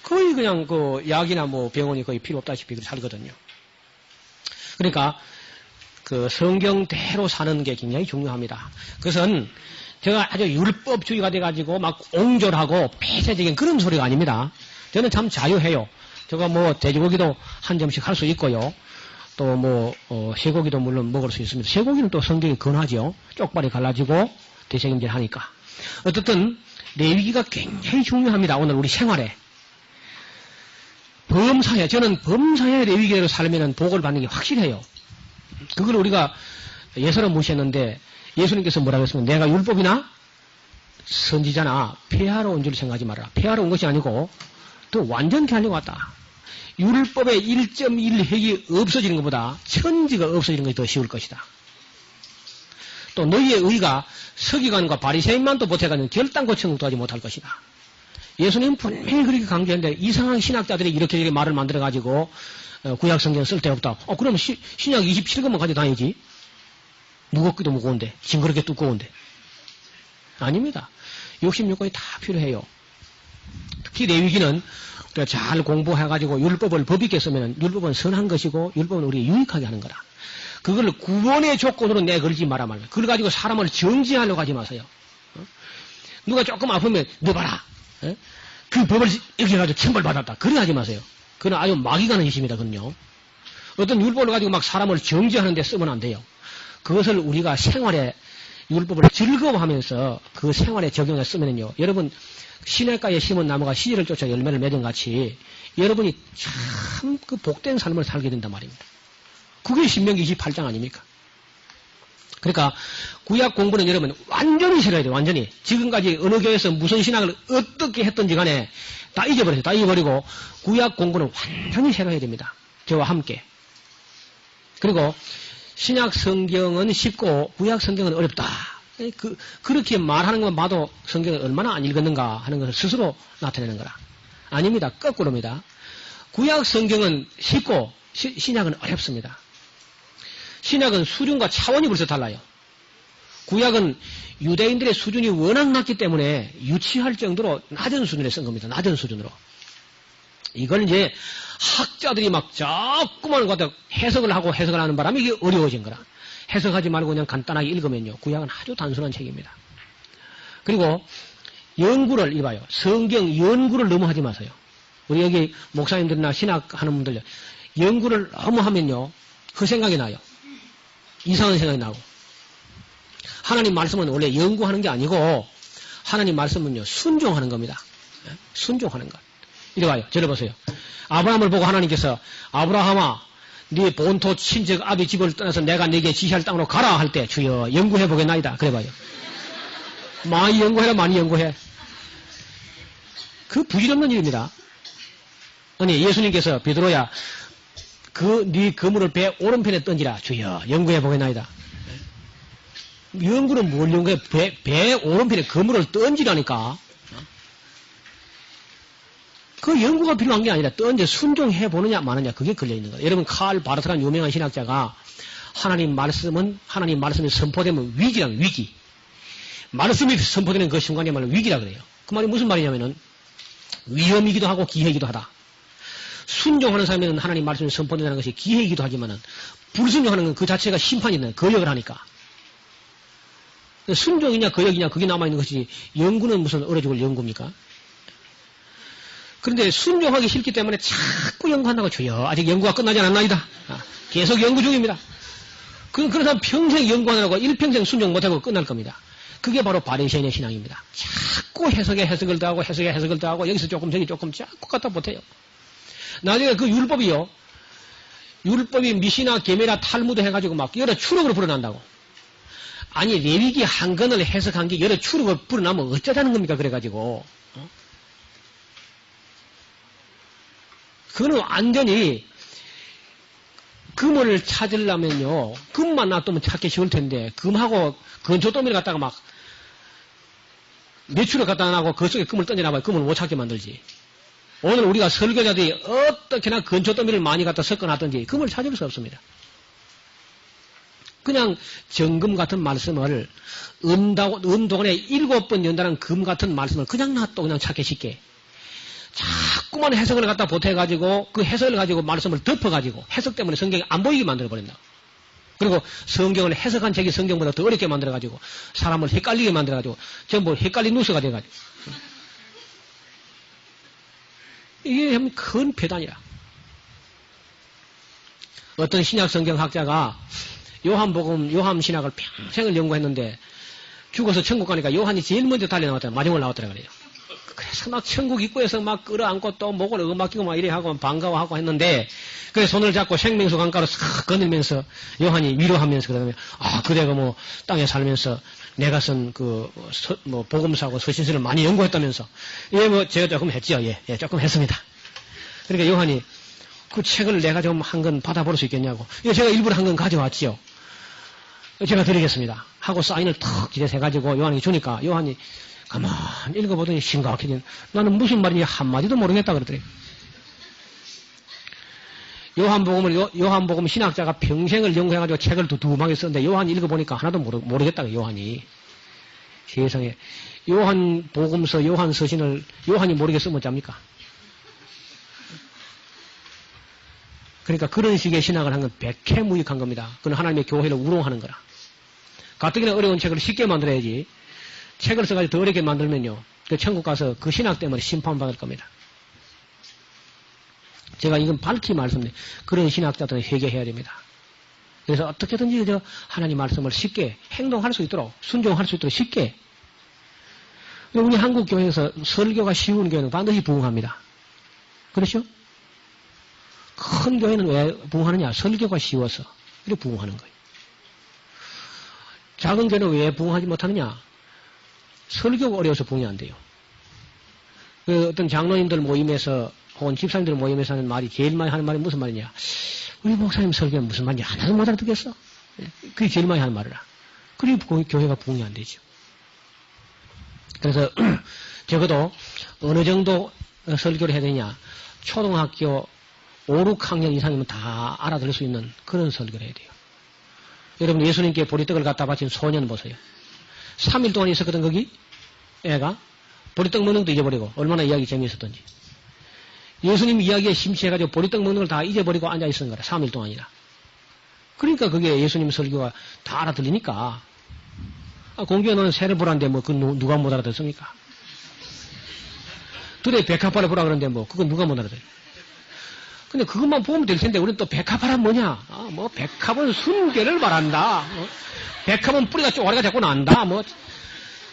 거의 그냥 그 약이나 뭐 병원이 거의 필요 없다시피 살거든요. 그러니까 그 성경대로 사는 게 굉장히 중요합니다. 그것은 제가 아주 율법주의가 돼가지고 막 옹졸하고 폐쇄적인 그런 소리가 아닙니다. 저는 참 자유해요. 제가 뭐 돼지고기도 한 점씩 할 수 있고요. 또 뭐 쇠고기도 물론 먹을 수 있습니다. 쇠고기는 또 성경이 권하죠. 쪽발이 갈라지고 대책임질 하니까. 어쨌든 레위기가 굉장히 중요합니다. 오늘 우리 생활에. 범사에, 저는 범사에 레위기대로 살면 복을 받는 게 확실해요. 그걸 우리가 예서는 무시했는데 예수님께서 뭐라고 했습니까? 내가 율법이나 선지자나 폐하러 온 줄 생각하지 말아라. 폐하러 온 것이 아니고 더 완전케 하려고 왔다. 율법의 1.1핵이 없어지는 것보다 천지가 없어지는 것이 더 쉬울 것이다. 또 너희의 의가 서기관과 바리새인만도 못해가지고 결단코 천국도 하지 못할 것이다. 예수님은 분명히 그렇게 강조했는데 이상한 신학자들이 이렇게 말을 만들어가지고 구약성경 쓸데없다. 그럼 신약 27권만 가지고 다니지. 무겁기도 무거운데 징그럽게 두꺼운데. 아닙니다. 66권이 다 필요해요. 특히 레위기는 우리가 잘 공부해가지고 율법을 법 있게 쓰면 율법은 선한 것이고 율법은 우리에게 유익하게 하는 거라. 그걸 구원의 조건으로 내걸지 마라 말이야. 그걸 가지고 사람을 정지하려고 하지 마세요. 누가 조금 아프면 너 봐라. 그 법을 이렇게 해가지고 천벌받았다. 그래 하지 마세요. 그건 아주 마귀 가는 짓입니다. 그건요. 어떤 율법을 가지고 막 사람을 정지하는 데 쓰면 안 돼요. 그것을 우리가 생활에 율법을 즐거워하면서 그 생활에 적용해 쓰면요. 여러분 시냇가에 심은 나무가 시절을 쫓아 열매를 맺은 같이 여러분이 참 그 복된 삶을 살게 된단 말입니다. 그게 신명기 28장 아닙니까? 그러니까 구약 공부는 여러분 완전히 싫어야 돼요. 완전히. 지금까지 어느 교회에서 무슨 신학을 어떻게 했던지 간에 다 잊어버렸어요. 다 잊어버리고 구약 공부는 완전히 새로워야 됩니다. 저와 함께. 그리고 신약 성경은 쉽고 구약 성경은 어렵다. 그렇게 말하는 것만 봐도 성경을 얼마나 안 읽었는가 하는 것을 스스로 나타내는 거라. 아닙니다. 거꾸로입니다. 구약 성경은 쉽고 신약은 어렵습니다. 신약은 수준과 차원이 벌써 달라요. 구약은 유대인들의 수준이 워낙 낮기 때문에 유치할 정도로 낮은 수준에 쓴 겁니다. 낮은 수준으로. 이걸 이제 학자들이 막 자꾸만 갖다 해석을 하고 해석을 하는 바람에 이게 어려워진 거라. 해석하지 말고 그냥 간단하게 읽으면요. 구약은 아주 단순한 책입니다. 그리고 연구를 이봐요. 성경 연구를 너무 하지 마세요. 우리 여기 목사님들이나 신학하는 분들 연구를 너무 하면요. 그 생각이 나요. 이상한 생각이 나고. 하나님 말씀은 원래 연구하는 게 아니고 하나님 말씀은요. 순종하는 겁니다. 순종하는 것. 이리 와요. 저를 보세요. 아브라함을 보고 하나님께서 아브라함아 네 본토 친척 아비 집을 떠나서 내가 네게 지시할 땅으로 가라 할 때 주여 연구해 보겠나이다. 그래봐요. 많이 연구해라. 많이 연구해. 그 부질없는 일입니다. 아니 예수님께서 베드로야 네 그물을 배 오른편에 던지라. 주여 연구해 보겠나이다. 연구는 뭘 연구해? 배 오른편에 그물을 던지라니까. 그 연구가 필요한 게 아니라 던져 순종해 보느냐 마느냐 그게 걸려있는 거예요. 여러분 칼 바르트라는 유명한 신학자가 하나님 말씀이 선포되면 위기란 위기. 말씀이 선포되는 그 순간이야말로 위기라 그래요. 그 말이 무슨 말이냐면은 위험이기도 하고 기회이기도 하다. 순종하는 사람에는 하나님 말씀이 선포된다는 것이 기회이기도 하지만은 불순종하는 건 그 자체가 심판이 있는 거역을 하니까. 순종이냐 거역이냐 그게 남아있는 것이지 연구는 무슨 얼어 죽을 연구입니까? 그런데 순종하기 싫기 때문에 자꾸 연구한다고 줘요. 아직 연구가 끝나지 않았나이다. 계속 연구 중입니다. 그런 사람 평생 연구하느라고 일평생 순종 못하고 끝날 겁니다. 그게 바로 바리새인의 신앙입니다. 자꾸 해석을 더하고 해석을 더하고 여기서 조금 저기 조금 자꾸 갖다 못해요. 나중에 그 율법이 미시나 계매나 탈무드 해가지고 막 여러 추록으로 불어난다고. 아니 레위기 한 권을 해석한 게 여러 추록을 불어나면 어쩌자는 겁니까? 그래가지고 그거는 완전히 금을 찾으려면요. 금만 놔두면 찾기 쉬울 텐데 금하고 건초더미를 갖다가 막 매출을 갖다 놔고 그 속에 금을 던져놔봐야 금을 못 찾게 만들지. 오늘 우리가 설교자들이 어떻게나 건초더미를 많이 갖다 섞어놨든지 금을 찾을 수 없습니다. 그냥 정금 같은 말씀을 은동안에 7번 연다는 금 같은 말씀을 그냥 놔둬 그냥 찾기 쉽게. 자꾸만 해석을 갖다 보태가지고 그 해석을 가지고 말씀을 덮어가지고 해석 때문에 성경이 안 보이게 만들어버린다. 그리고 성경을 해석한 책이 성경보다 더 어렵게 만들어가지고 사람을 헷갈리게 만들어가지고 전부 헷갈린 누수가 돼가지고 이게 큰 폐단이라. 어떤 신약 성경학자가 요한복음, 요한신학을 평생을 연구했는데 죽어서 천국 가니까 요한이 제일 먼저 달려나왔더라. 마지막으로 나왔더라 그래요. 그래서 막 천국 입구에서 막 끌어안고 또 목을 어막히고 막 이래 하고 반가워하고 했는데 그래 손을 잡고 생명수 강가로 싹 거닐면서 요한이 위로하면서 그러면 그대가 뭐 땅에 살면서 내가 쓴 뭐 복음서하고 서신서를 많이 연구했다면서 뭐 제가 조금 했지요. 예, 조금 했습니다. 그러니까 요한이 그 책을 내가 좀 한 건 받아볼 수 있겠냐고. 이거 제가 일부러 한 건 가져왔지요. 제가 드리겠습니다. 하고 사인을 턱 기대해가지고 요한이 주니까 요한이 가만히 읽어보더니 심각해진 나는 무슨 말인지 한마디도 모르겠다 그러더래요. 요한복음 신학자가 평생을 연구해가지고 책을 두툼하게 썼는데 요한이 읽어보니까 하나도 모르겠다고 요한이. 세상에 요한복음서 요한서신을 요한이 모르겠으면 어쩝니까? 그러니까 그런 식의 신학을 한 건 백해무익한 겁니다. 그건 하나님의 교회를 우롱하는 거라. 가뜩이나 어려운 책을 쉽게 만들어야지 책을 써가지고 더 어렵게 만들면요. 그 천국 가서 그 신학 때문에 심판받을 겁니다. 제가 이건 밝히 말씀드려요. 그런 신학자들은 회개해야 됩니다. 그래서 어떻게든지 하나님 말씀을 쉽게 행동할 수 있도록 순종할 수 있도록 쉽게. 우리 한국 교회에서 설교가 쉬운 교회는 반드시 부흥합니다. 그렇죠? 큰 교회는 왜 부흥하느냐? 설교가 쉬워서 이렇게 부흥하는 거예요. 작은 교회는 왜 부흥하지 못하느냐? 설교가 어려워서 부흥이 안 돼요. 어떤 장로님들 모임에서 혹은 집사님들 모임에서 하는 말이 제일 많이 하는 말이 무슨 말이냐? 우리 목사님 설교는 무슨 말인지 하나도 못 알아듣겠어. 그게 제일 많이 하는 말이라. 그리고 교회가 부흥이 안 되죠. 그래서 적어도 어느 정도 설교를 해야 되냐? 초등학교 5, 6학년 이상이면 다 알아들을 수 있는 그런 설교를 해야 돼요. 여러분 예수님께 보리떡을 갖다 바친 소년 보세요. 3일 동안 있었거든 거기 애가. 보리떡 먹는 것도 잊어버리고 얼마나 이야기 재미있었던지. 예수님 이야기에 심취해가지고 보리떡 먹는 걸 다 잊어버리고 앉아있었는 거라. 3일 동안이나. 그러니까 그게 예수님 설교가 다 알아들리니까. 공교에 너는 새를 보라는데 뭐 그건 누가 못 알아듣습니까? 들에 백합화를 보라 그러는데 뭐 그건 누가 못 알아들어요. 근데 그것만 보면 될 텐데 우리는 또 백합화란 뭐냐? 백합은 순결을 말한다. 백합은 뿌리가 쪼가리가 자꾸 난다.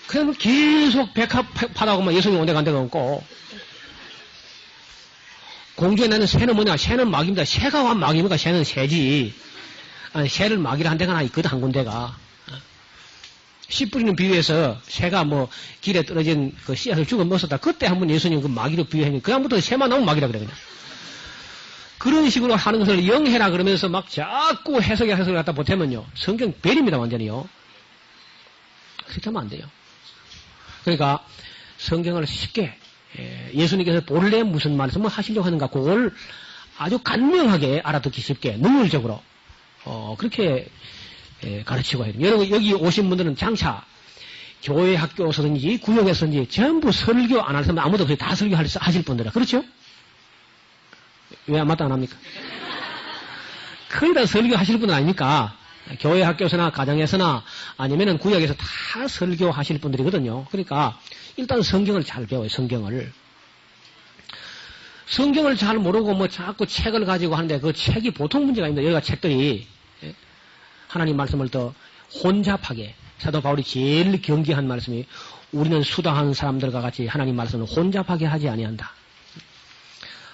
그냥 계속 백합하다고만 예수님 온데 간 데가 없고. 공주에 나는 새는 뭐냐? 새는 막입니다. 새가 와 막입니까? 새는 새지. 새를 막이라 한 데가 하나 있거든, 한 군데가. 씨 뿌리는 비유에서 새가 길에 떨어진 그 씨앗을 죽어 먹었다. 그때 한번 예수님 그 마귀로 비유했는데, 그다음부터 새만 나오면 마귀라 그래, 그냥. 그런 식으로 하는 것을 영해라 그러면서 막 자꾸 해석을 갖다 보태면요. 성경 벨입니다, 완전히요. 그렇게 하면 안 돼요. 그러니까 성경을 쉽게, 예수님께서 본래 무슨 말씀을 하시려고 하는가, 그걸 아주 간명하게 알아듣기 쉽게, 능률적으로, 그렇게 가르치고 해야 돼요. 여러분, 여기 오신 분들은 장차 교회 학교에서든지 구역에서든지 전부 설교 안 할 사람 아무도 없어요. 다 설교하실 분들이라. 그렇죠? 왜 맞다 안 합니까? 거의 다 설교하실 분은 아니니까 교회 학교에서나 가정에서나 아니면은 구역에서 다 설교하실 분들이거든요. 그러니까 일단 성경을 잘 배워요. 성경을 잘 모르고 자꾸 책을 가지고 하는데 그 책이 보통 문제가 아닙니다. 여기가 책들이 하나님 말씀을 더 혼잡하게, 사도 바울이 제일 경계한 말씀이 우리는 수다한 사람들과 같이 하나님 말씀을 혼잡하게 하지 아니한다.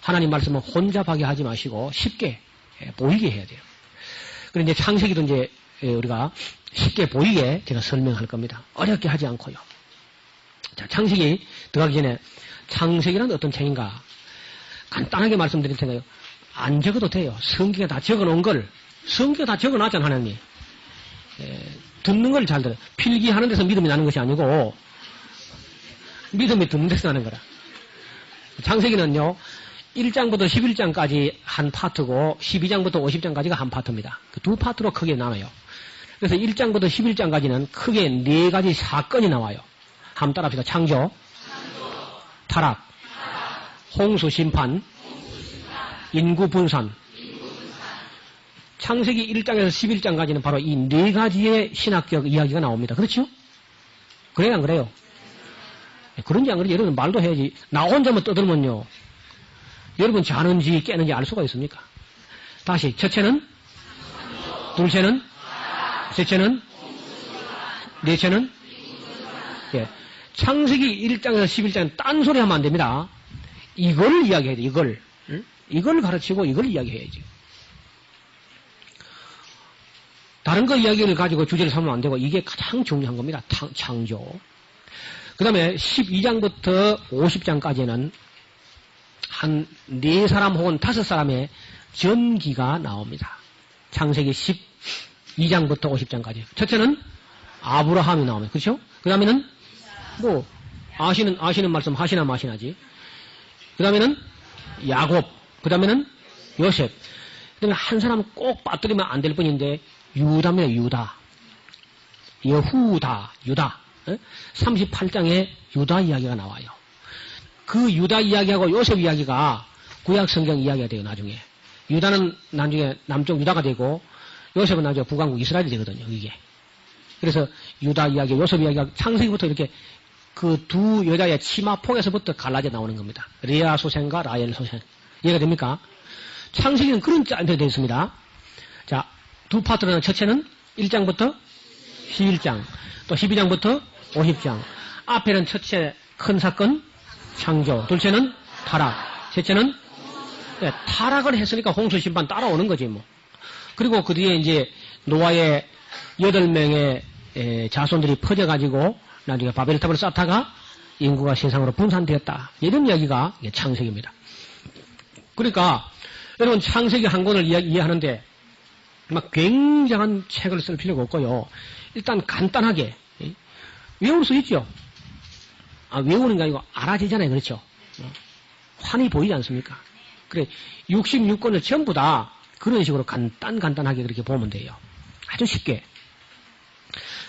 하나님 말씀은 혼잡하게 하지 마시고 쉽게 보이게 해야 돼요. 그런데 이제 창세기도 이제 우리가 쉽게 보이게 제가 설명할 겁니다. 어렵게 하지 않고요. 자, 창세기 들어가기 전에 창세기란 어떤 책인가 간단하게 말씀드릴 텐데요. 안 적어도 돼요. 성경에 다 적어놓은 걸 성경에 다 적어놨잖아 하나님. 듣는 걸 잘 들어요. 필기하는 데서 믿음이 나는 것이 아니고 믿음이 듣는 데서 나는 거라. 창세기는요. 1장부터 11장까지 한 파트고 12장부터 50장까지가 한 파트입니다. 그 두 파트로 크게 나눠요. 그래서 1장부터 11장까지는 크게 네 가지 사건이 나와요. 한번 따라합시다. 창조, 타락, 홍수 심판, 인구 분산. 창세기 1장에서 11장까지는 바로 이 네 가지의 신학적 이야기가 나옵니다. 그렇죠? 그래요, 안 그래요? 그런지 안 그런지 여러분 말도 해야지. 나 혼자만 떠들면요. 여러분 자는지 깨는지 알 수가 있습니까? 다시, 첫째는, 둘째는, 셋째는, 넷째는, 예. 창세기 1장에서 11장은 딴소리 하면 안 됩니다. 이걸 이야기해야 돼, 이걸. 응? 이걸 가르치고 이걸 이야기해야지. 다른 거 이야기를 가지고 주제를 삼으면 안 되고 이게 가장 중요한 겁니다. 창조. 그 다음에 12장부터 50장까지는 한 4사람 혹은 5사람의 전기가 나옵니다. 창세기 12장부터 50장까지. 첫째는 아브라함이 나옵니다. 그렇죠? 그 다음에는 뭐 아시는 말씀 하시나 마시나지. 그 다음에는 야곱. 그 다음에는 요셉. 그 다음에 한 사람 꼭 빠뜨리면 안 될 뿐인데 유다입니다. 유다. 여후다. 유다. 38장에 유다 이야기가 나와요. 그 유다 이야기하고 요셉 이야기가 구약 성경 이야기가 돼요. 나중에. 유다는 나중에 남쪽 유다가 되고 요셉은 나중에 북왕국 이스라엘이 되거든요. 이게. 그래서 유다 이야기, 요셉 이야기가 창세기부터 이렇게 그 두 여자의 치마폭에서부터 갈라져 나오는 겁니다. 레아 소생과 라헬 소생. 이해가 됩니까? 창세기는 그런 짤로 되어 있습니다. 자, 두 파트는 첫째는 1장부터 11장, 또 12장부터 50장. 앞에는 첫째 큰 사건, 창조. 둘째는 타락. 셋째는 타락을 했으니까 홍수 심판 따라오는 거지 뭐. 그리고 그 뒤에 이제 노아의 8명의 자손들이 퍼져가지고 나중에 바벨탑을 쌓다가 인구가 세상으로 분산되었다. 이런 이야기가 창세기입니다. 그러니까 여러분 창세기 한 권을 이해하는데 막 굉장한 책을 쓸 필요가 없고요. 일단 간단하게 외울 수 있죠. 외우는 게 아니고 알아지잖아요. 그렇죠. 환히 보이지 않습니까? 그래 66권을 전부 다 그런 식으로 간단하게 그렇게 보면 돼요. 아주 쉽게.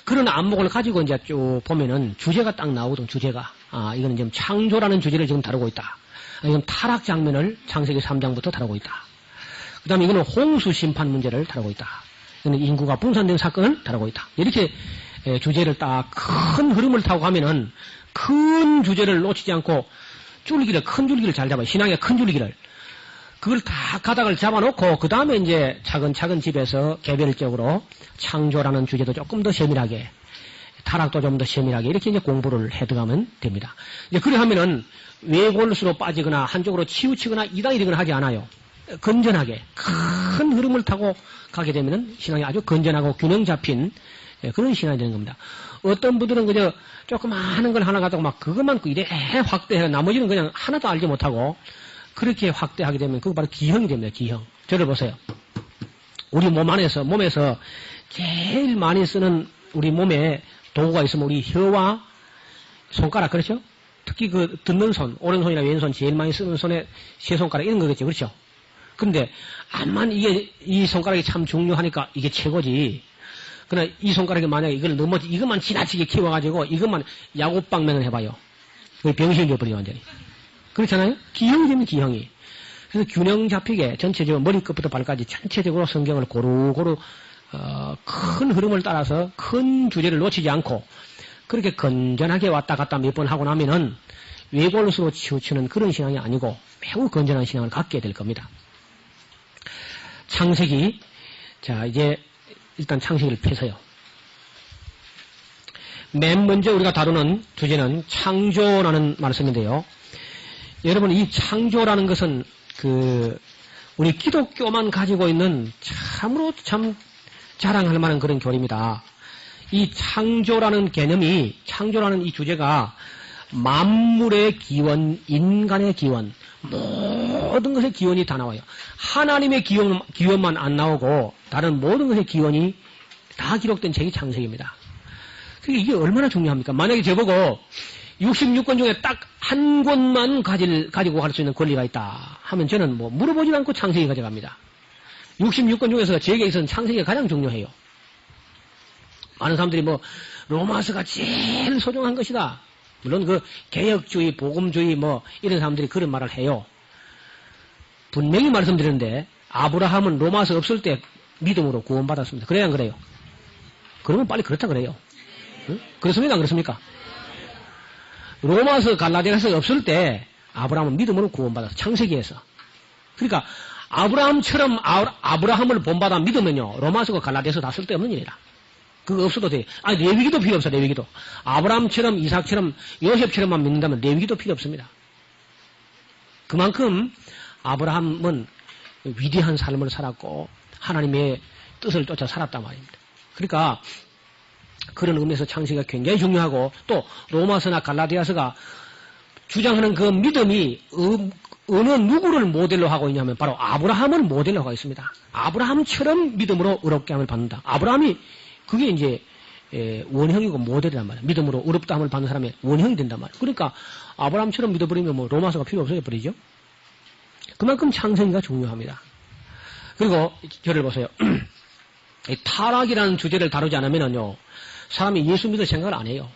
그런 안목을 가지고 이제 쭉 보면은 주제가 딱 나오거든, 주제가. 이거는 지금 창조라는 주제를 지금 다루고 있다. 이건 타락 장면을 창세기 3장부터 다루고 있다. 그 다음에 이거는 홍수 심판 문제를 다루고 있다. 이거는 인구가 분산된 사건을 다루고 있다. 이렇게 주제를 딱 큰 흐름을 타고 가면은 큰 주제를 놓치지 않고 큰 줄기를 잘 잡아요. 신앙의 큰 줄기를. 그걸 다 가닥을 잡아놓고 그 다음에 이제 차근차근 집에서 개별적으로 창조라는 주제도 조금 더 세밀하게, 타락도 좀 더 세밀하게 이렇게 이제 공부를 해 들어가면 됩니다. 이제 그래 하면은 외골수로 빠지거나 한쪽으로 치우치거나 이당이 되거나 하지 않아요. 건전하게 큰 흐름을 타고 가게 되면은 신앙이 아주 건전하고 균형 잡힌 그런 신앙이 되는 겁니다. 어떤 분들은 그저 조그마한 걸 하나 가지고 막 그것만 이래 확대해서 나머지는 그냥 하나도 알지 못하고 그렇게 확대하게 되면 그거 바로 기형이 됩니다. 기형. 저를 보세요. 우리 몸에서 제일 많이 쓰는 우리 몸에 도구가 있으면 우리 혀와 손가락, 그렇죠? 특히 그 듣는 손, 오른손이나 왼손 제일 많이 쓰는 손에 세 손가락 이런 거겠죠. 그렇죠? 근데 암만 이 손가락이 참 중요하니까 이게 최고지. 그러나 이 손가락이 만약에 이것만 지나치게 키워가지고 이것만 야곱방면을 해봐요. 그게 병신이 되어버려요, 완전히. 그렇잖아요? 기형이 되면 기형이. 그래서 균형 잡히게 전체적으로 머리끝부터 발까지 전체적으로 성경을 고루고루 큰 흐름을 따라서 큰 주제를 놓치지 않고 그렇게 건전하게 왔다 갔다 몇 번 하고 나면은 외골수로 치우치는 그런 신앙이 아니고 매우 건전한 신앙을 갖게 될 겁니다. 창세기. 자, 이제 일단 창세기를 펴서요. 맨 먼저 우리가 다루는 주제는 창조라는 말씀인데요. 여러분, 이 창조라는 것은 우리 기독교만 가지고 있는 참으로 참 자랑할 만한 그런 교리입니다. 이 창조라는 개념이, 창조라는 이 주제가 만물의 기원, 인간의 기원, 모든 것의 기원이 다 나와요. 하나님의 기원만 안 나오고 다른 모든 것의 기원이 다 기록된 책이 창세기입니다. 그게 이게 얼마나 중요합니까? 만약에 저보고 66권 중에 딱 한 권만 가지고 갈 수 있는 권리가 있다 하면 저는 뭐 물어보지 않고 창세기 가져갑니다. 66권 중에서 제게 있어서는 창세기가 가장 중요해요. 많은 사람들이 뭐 로마서가 제일 소중한 것이다. 물론 그 개혁주의, 복음주의 뭐 이런 사람들이 그런 말을 해요. 분명히 말씀드리는데 아브라함은 로마서 없을 때 믿음으로 구원받았습니다. 그래야 안 그래요? 그러면 빨리 그렇다 그래요. 응? 그렇습니까? 안 그렇습니까? 로마서 갈라디아서 없을 때 아브라함은 믿음으로 구원받았어. 창세기에서. 그러니까 아브라함처럼 아브라함을 본받아 믿으면요. 로마서가 갈라디아서 다 쓸데없는 일이라. 그거 없어도 돼. 아니 레위기도 필요 없어. 레위기도. 아브라함처럼 이삭처럼 요셉처럼만 믿는다면 레위기도 필요 없습니다. 그만큼 아브라함은 위대한 삶을 살았고 하나님의 뜻을 쫓아 살았단 말입니다. 그러니까 그런 의미에서 창세기가 굉장히 중요하고 또 로마서나 갈라디아서가 주장하는 그 믿음이 어느 누구를 모델로 하고 있냐면 바로 아브라함을 모델로 하고 있습니다. 아브라함처럼 믿음으로 의롭게 함을 받는다. 아브라함이 그게 이제 원형이고 모델이란 말이에요. 믿음으로 의롭다함을 받는 사람의 원형이 된단 말이에요. 그러니까 아브라함처럼 믿어버리면 뭐 로마서가 필요 없어져 버리죠. 그만큼 창세기가 중요합니다. 그리고 저를 보세요. 이 타락이라는 주제를 다루지 않으면요 사람이 예수 믿을 생각을 안 해요.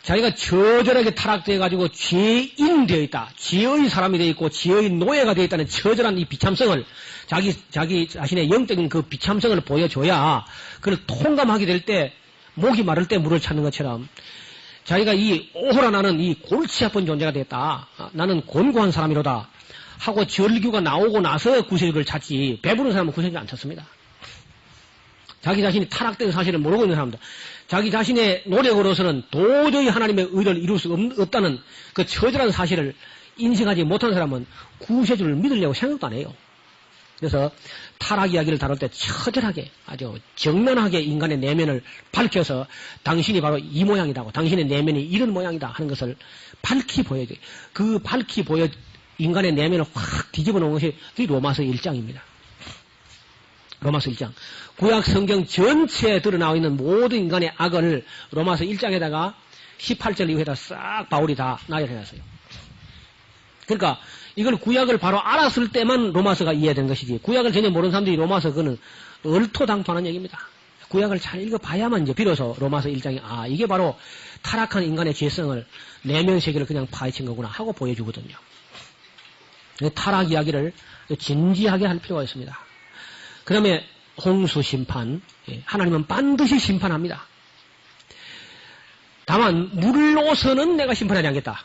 자기가 저절하게 타락되어가지고 죄인 되어 있다. 죄의 사람이 되어 있고 죄의 노예가 되어 있다는 저절한 이 비참성을 자기 자신의 영적인 그 비참성을 보여줘야 그걸 통감하게 될 때 목이 마를 때 물을 찾는 것처럼 자기가 이 오호라 나는 이 골치 아픈 존재가 됐다. 나는 곤고한 사람이로다. 하고 절규가 나오고 나서 구세주를 찾지 배부른 사람은 구세주를 안 찾습니다. 자기 자신이 타락된 사실을 모르고 있는 사람들, 자기 자신의 노력으로서는 도저히 하나님의 의를 이룰 수 없다는 그 처절한 사실을 인식하지 못한 사람은 구세주를 믿으려고 생각도 안 해요. 그래서 타락 이야기를 다룰 때 처절하게 아주 정면하게 인간의 내면을 밝혀서 당신이 바로 이 모양이다, 당신의 내면이 이런 모양이다 하는 것을 밝히 보여야 돼요. 그 밝히 보여 인간의 내면을 확 뒤집어 놓은 것이 로마서 1장입니다. 로마서 1장. 구약 성경 전체에 드러나와 있는 모든 인간의 악을 로마서 1장에다가 18절 이후에다 싹 바울이 다 나열해놨어요. 그러니까 이걸 구약을 바로 알았을 때만 로마서가 이해된 것이지 구약을 전혀 모르는 사람들이 로마서 그거는 얼토당토하는 얘기입니다. 구약을 잘 읽어봐야만 이제 비로소 로마서 1장이 이게 바로 타락한 인간의 죄성을 내면 세계를 그냥 파헤친 거구나 하고 보여주거든요. 타락 이야기를 진지하게 할 필요가 있습니다. 그 다음에 홍수 심판, 하나님은 반드시 심판합니다. 다만 물로서는 내가 심판하지 않겠다.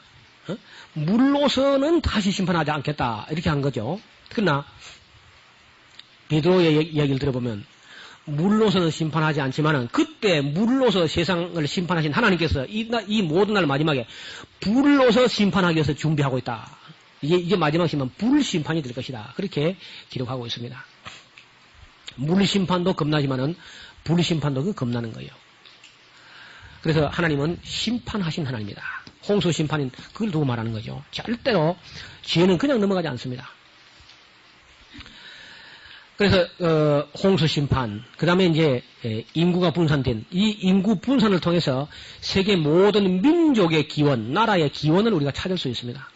물로서는 다시 심판하지 않겠다. 이렇게 한 거죠. 그러나 베드로의 이야기를 들어보면 물로서는 심판하지 않지만은 그때 물로서 세상을 심판하신 하나님께서 이 모든 날 마지막에 불로서 심판하기 위해서 준비하고 있다. 이게 마지막 심판, 불 심판이 될 것이다. 그렇게 기록하고 있습니다. 물 심판도 겁나지만은 불 심판도 겁나는 거예요. 그래서 하나님은 심판하신 하나님이다. 홍수 심판인 그걸 두고 말하는 거죠. 절대로 죄는 그냥 넘어가지 않습니다. 그래서 홍수 심판, 그 다음에 이제 인구가 분산된 이 인구 분산을 통해서 세계 모든 민족의 기원, 나라의 기원을 우리가 찾을 수 있습니다.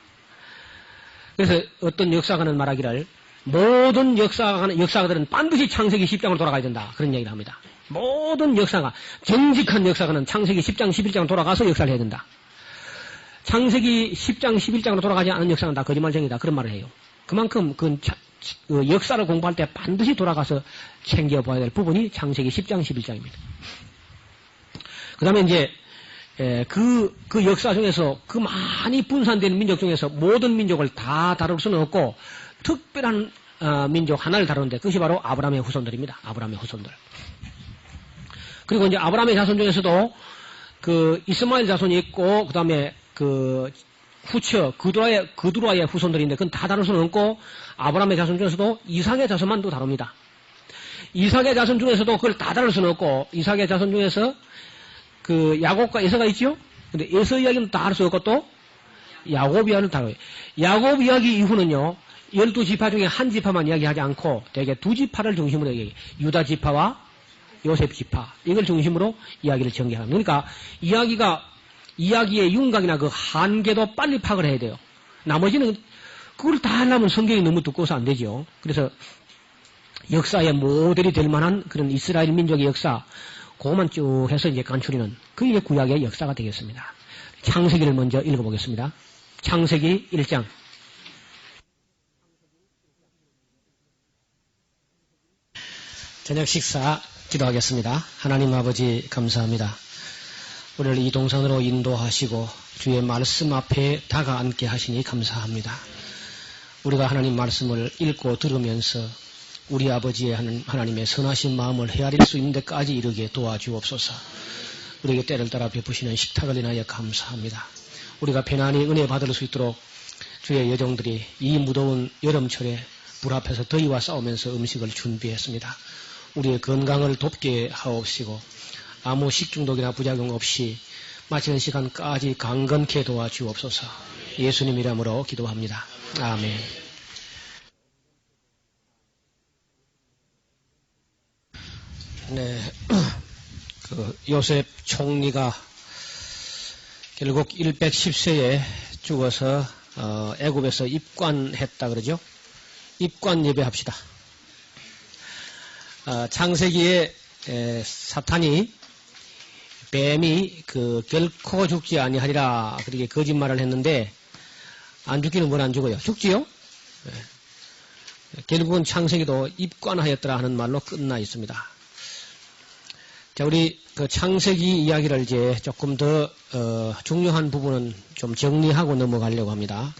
그래서 어떤 역사가는 말하기를 모든 역사가들은 반드시 창세기 10장으로 돌아가야 된다. 그런 얘기를 합니다. 모든 역사가, 정직한 역사가는 창세기 10장, 11장으로 돌아가서 역사를 해야 된다. 창세기 10장, 11장으로 돌아가지 않은 역사는 다 거짓말쟁이다. 그런 말을 해요. 그만큼 그 역사를 공부할 때 반드시 돌아가서 챙겨봐야 될 부분이 창세기 10장, 11장입니다. 그 다음에 이제 그 역사 중에서 그 많이 분산된 민족 중에서 모든 민족을 다 다룰 수는 없고 특별한 민족 하나를 다루는데 그것이 바로 아브라함의 후손들입니다. 아브라함의 후손들. 그리고 이제 아브라함의 자손 중에서도 그 이스마엘 자손이 있고 그 다음에 그 후처 그두라의 후손들인데 그건 다 다룰 수는 없고 아브라함의 자손 중에서도 이삭의 자손만도 다룹니다. 이삭의 자손 중에서도 그걸 다 다룰 수는 없고 이삭의 자손 중에서 그 야곱과 에서가 있죠. 근데 에서 이야기는 다 할 수 없고 또 야곱 이야기를 다뤄요. 야곱 이야기 이후는요. 12지파 중에 한 지파만 이야기하지 않고 대개 두 지파를 중심으로 얘기해요. 유다 지파와 요셉 지파 이걸 중심으로 이야기를 전개합니다. 그러니까 이야기의 윤곽이나 그 한계도 빨리 파악을 해야 돼요. 나머지는 그걸 다 하려면 성경이 너무 두꺼워서 안 되죠. 그래서 역사의 모델이 될 만한 그런 이스라엘 민족의 역사 그것만 쭉 해서 이제 간추리는 그게 구약의 역사가 되겠습니다. 창세기를 먼저 읽어보겠습니다. 창세기 1장. 저녁 식사 기도하겠습니다. 하나님 아버지 감사합니다. 우리를 이 동산으로 인도하시고 주의 말씀 앞에 다가앉게 하시니 감사합니다. 우리가 하나님 말씀을 읽고 들으면서 우리 아버지의 하나님의 선하신 마음을 헤아릴 수 있는 데까지 이르게 도와주옵소서. 우리에게 때를 따라 베푸시는 식탁을 인하여 감사합니다. 우리가 편안히 은혜 받을 수 있도록 주의 여종들이 이 무더운 여름철에 불 앞에서 더위와 싸우면서 음식을 준비했습니다. 우리의 건강을 돕게 하옵시고 아무 식중독이나 부작용 없이 마치는 시간까지 강건케 도와주옵소서. 예수님 이름으로 기도합니다. 아멘. 네, 요셉 총리가 결국 110세에 죽어서 애굽에서 입관했다 그러죠. 입관 예배합시다. 창세기에 사탄이 뱀이 결코 죽지 아니하리라 그렇게 거짓말을 했는데 안 죽기는 뭘 안 죽어요? 죽지요? 네. 결국은 창세기도 입관하였더라 하는 말로 끝나 있습니다. 자, 우리 창세기 이야기를 이제 조금 더 중요한 부분은 좀 정리하고 넘어가려고 합니다.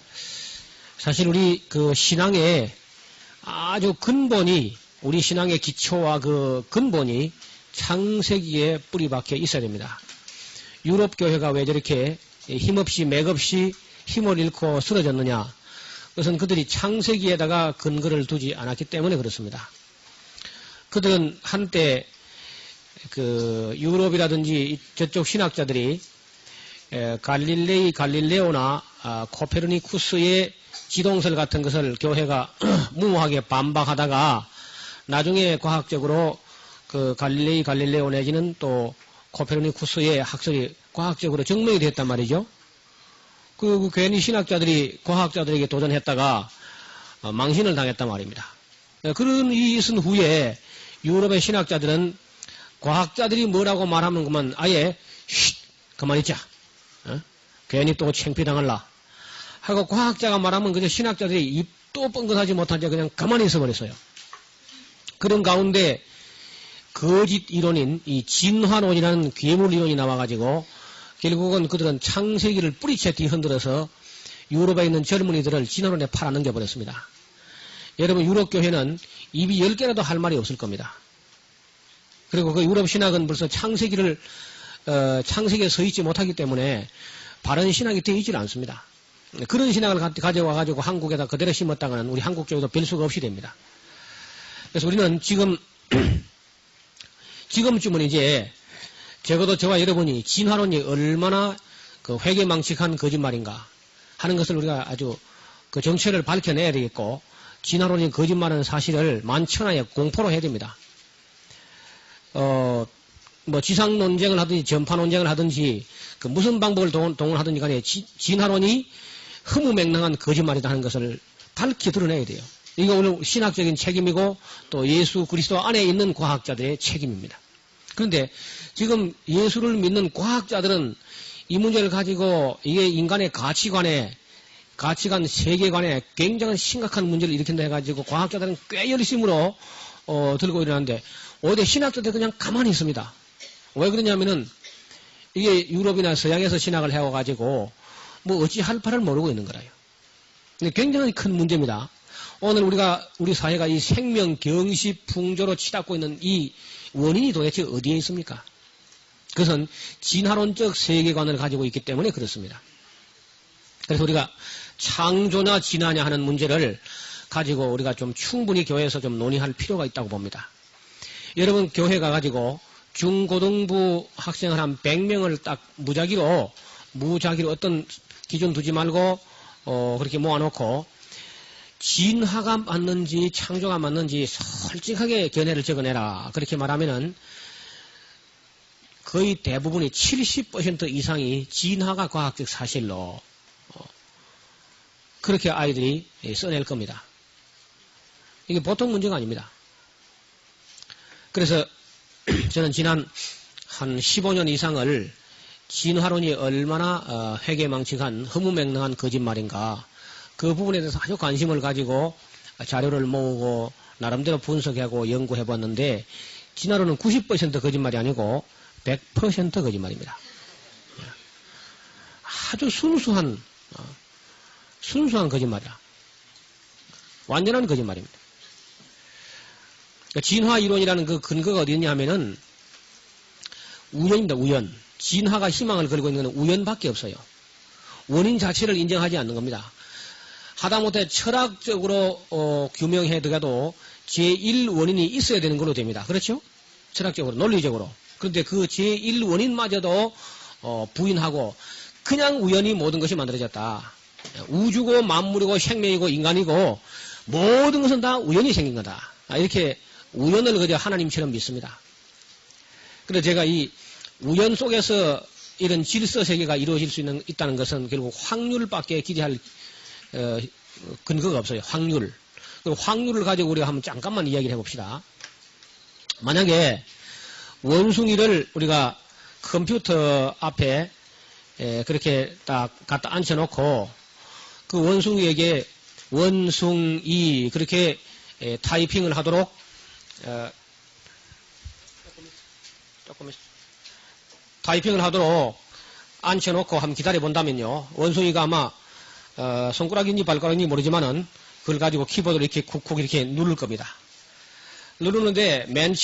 사실 우리 신앙의 아주 근본이 우리 신앙의 기초와 근본이 창세기에 뿌리박혀 있어야 됩니다. 유럽 교회가 왜 저렇게 힘없이 맥없이 힘을 잃고 쓰러졌느냐? 그것은 그들이 창세기에다가 근거를 두지 않았기 때문에 그렇습니다. 그들은 한때 유럽이라든지 저쪽 신학자들이 갈릴레오나 코페르니쿠스의 지동설 같은 것을 교회가 무모하게 반박하다가 나중에 과학적으로 갈릴레오 내지는 또 코페르니쿠스의 학설이 과학적으로 증명이 됐단 말이죠. 괜히 신학자들이 과학자들에게 도전했다가 망신을 당했단 말입니다. 그런 일이 있은 후에 유럽의 신학자들은 과학자들이 뭐라고 말하면 그만 아예 그만 있자. 괜히 또 창피당할라 하고 과학자가 말하면 그저 신학자들이 입도 뻥긋하지 못한 채 그냥 가만히 있어버렸어요. 그런 가운데 거짓 이론인 이 진화론이라는 괴물 이론이 나와가지고 결국은 그들은 창세기를 뿌리채 뒤흔들어서 유럽에 있는 젊은이들을 진화론에 팔아넘겨버렸습니다. 여러분 유럽 교회는 입이 10개라도 할 말이 없을 겁니다. 그리고 그 유럽 신학은 벌써 창세기에 서 있지 못하기 때문에 바른 신학이 되어 있질 않습니다. 그런 신학을 가져와가지고 한국에다 그대로 심었다가는 우리 한국 교회도 별 수가 없이 됩니다. 그래서 우리는 지금쯤은 이제 적어도 저와 여러분이 진화론이 얼마나 회개망측한 거짓말인가 하는 것을 우리가 아주 정체를 밝혀내야 되겠고 진화론이 거짓말하는 사실을 만천하에 공포로 해야 됩니다. 지상 논쟁을 하든지 전파 논쟁을 하든지 무슨 방법을 동원하든지 간에 진화론이 허무맹랑한 거짓말이다 하는 것을 밝히 드러내야 돼요. 이거 오늘 신학적인 책임이고 또 예수 그리스도 안에 있는 과학자들의 책임입니다. 그런데 지금 예수를 믿는 과학자들은 이 문제를 가지고 이게 인간의 가치관, 세계관에 굉장히 심각한 문제를 일으킨다 해가지고 과학자들은 꽤 열심으로 들고 일어나는데 오히려 신학자들 그냥 가만히 있습니다. 왜 그러냐면은 이게 유럽이나 서양에서 신학을 해와가지고 어찌 할 바를 모르고 있는 거라요. 굉장히 큰 문제입니다. 오늘 우리 사회가 이 생명 경시 풍조로 치닫고 있는 이 원인이 도대체 어디에 있습니까? 그것은 진화론적 세계관을 가지고 있기 때문에 그렇습니다. 그래서 우리가 창조냐 진화냐 하는 문제를 가지고 우리가 좀 충분히 교회에서 좀 논의할 필요가 있다고 봅니다. 여러분 교회가 가지고 중고등부 학생을 한 100명을 딱 무작위로 어떤 기준 두지 말고 그렇게 모아놓고 진화가 맞는지 창조가 맞는지 솔직하게 견해를 적어내라. 그렇게 말하면은 거의 대부분이 70% 이상이 진화가 과학적 사실로 그렇게 아이들이 써낼 겁니다. 이게 보통 문제가 아닙니다. 그래서 저는 지난 한 15년 이상을 진화론이 얼마나 회계망측한 허무맹랑한 거짓말인가 그 부분에 대해서 아주 관심을 가지고 자료를 모으고 나름대로 분석하고 연구해봤는데 진화론은 90% 거짓말이 아니고 100% 거짓말입니다. 아주 순수한 거짓말이야. 완전한 거짓말입니다. 진화 이론이라는 그 근거가 어디 있냐 하면은 우연입니다. 우연. 진화가 희망을 걸고 있는 것은 우연밖에 없어요. 원인 자체를 인정하지 않는 겁니다. 하다못해 철학적으로 규명해 들어가도 제1원인이 있어야 되는 걸로 됩니다. 그렇죠? 철학적으로, 논리적으로. 그런데 그 제1원인마저도 부인하고 그냥 우연히 모든 것이 만들어졌다. 우주고 만물이고 생명이고 인간이고 모든 것은 다 우연히 생긴 거다. 이렇게 우연을 그저 하나님처럼 믿습니다. 그래서 제가 이 우연 속에서 이런 질서 세계가 이루어질 수 있다는 것은 결국 확률밖에 기대할 근거가 없어요. 확률. 그 확률을 가지고 우리가 한번 잠깐만 이야기를 해봅시다. 만약에 원숭이를 우리가 컴퓨터 앞에 그렇게 딱 갖다 앉혀놓고 그 원숭이에게 원숭이 그렇게 타이핑을 하도록 타이핑을 하도록 앉혀놓고 한번 기다려 본다면요. 원숭이가 아마 손가락인지 발가락인지 모르지만은 그걸 가지고 키보드를 이렇게 쿡쿡 이렇게 누를 겁니다. 누르는데 맨